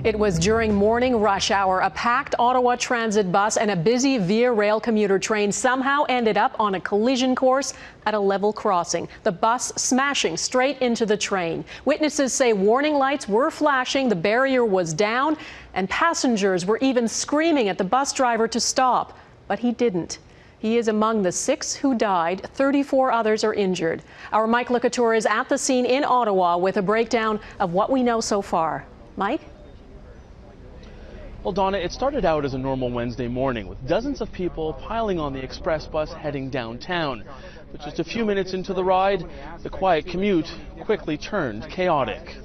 It was during morning rush hour. A packed Ottawa transit bus and a busy Via Rail commuter train somehow ended up on a collision course at a level crossing. The bus smashing straight into the train. Witnesses say warning lights were flashing, the barrier was down, and passengers were even screaming at the bus driver to stop. But he didn't. He is among the 6 who died. 34 others are injured. Our Mike Couteur is at the scene in Ottawa with a breakdown of what we know so far. Mike? Well, Donna, it started out as a normal Wednesday morning with dozens of people piling on the express bus heading downtown. But just a few minutes into the ride, the quiet commute quickly turned chaotic.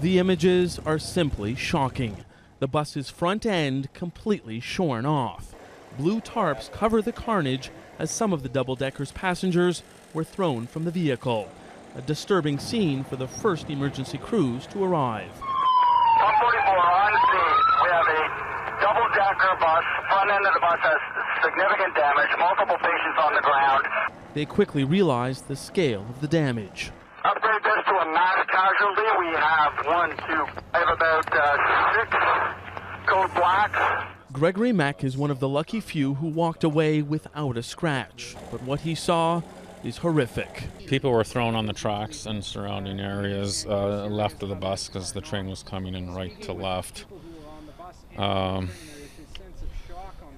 The images are simply shocking. The bus's front end completely shorn off. Blue tarps cover the carnage as some of the double-decker's passengers were thrown from the vehicle. A disturbing scene for the first emergency crews to arrive. 144 on scene. We have a double-decker bus. Front end of the bus has significant damage. Multiple patients on the ground. They quickly realized the scale of the damage. Upgrade this to a mass casualty. We have I have about 6 code blacks. Gregory Mack is one of the lucky few who walked away without a scratch. But what he saw is horrific. People were thrown on the tracks and surrounding areas left of the bus because the train was coming in right to left.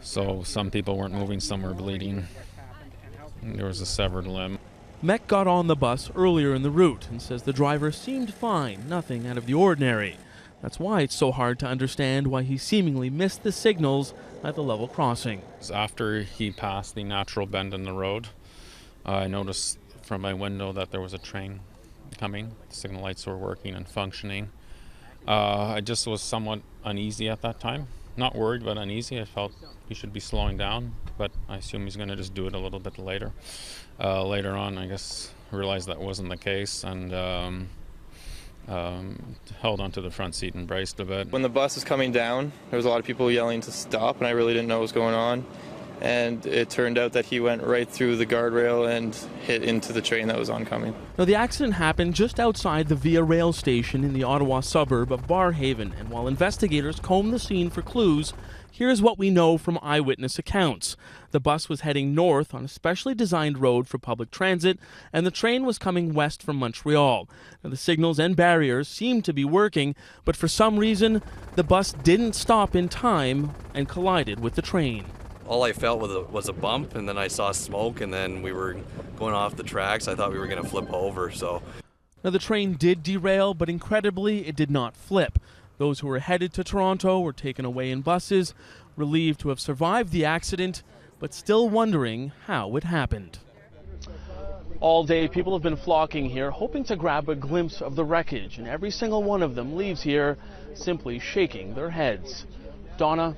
So some people weren't moving, some were bleeding. There was a severed limb. Mack got on the bus earlier in the route and says the driver seemed fine, nothing out of the ordinary. That's why it's so hard to understand why he seemingly missed the signals at the level crossing. After he passed the natural bend in the road, I noticed from my window that there was a train coming. The signal lights were working and functioning. I just was somewhat uneasy at that time. Not worried, but uneasy. I felt he should be slowing down, but I assume he's going to just do it a little bit later. Later on, I guess, realized that wasn't the case and held onto the front seat and braced a bit. When the bus was coming down, there was a lot of people yelling to stop, and I really didn't know what was going on. And it turned out that he went right through the guardrail and hit into the train that was oncoming. Now, the accident happened just outside the Via Rail station in the Ottawa suburb of Barrhaven, and while investigators comb the scene for clues, here's what we know from eyewitness accounts. The bus was heading north on a specially designed road for public transit, and the train was coming west from Montreal. Now, the signals and barriers seemed to be working, but for some reason, the bus didn't stop in time and collided with the train. All I felt was a bump, and then I saw smoke, and then we were going off the tracks. I thought we were going to flip over. Now, the train did derail, but incredibly, it did not flip. Those who were headed to Toronto were taken away in buses, relieved to have survived the accident, but still wondering how it happened. All day, people have been flocking here, hoping to grab a glimpse of the wreckage, and every single one of them leaves here simply shaking their heads. Donna,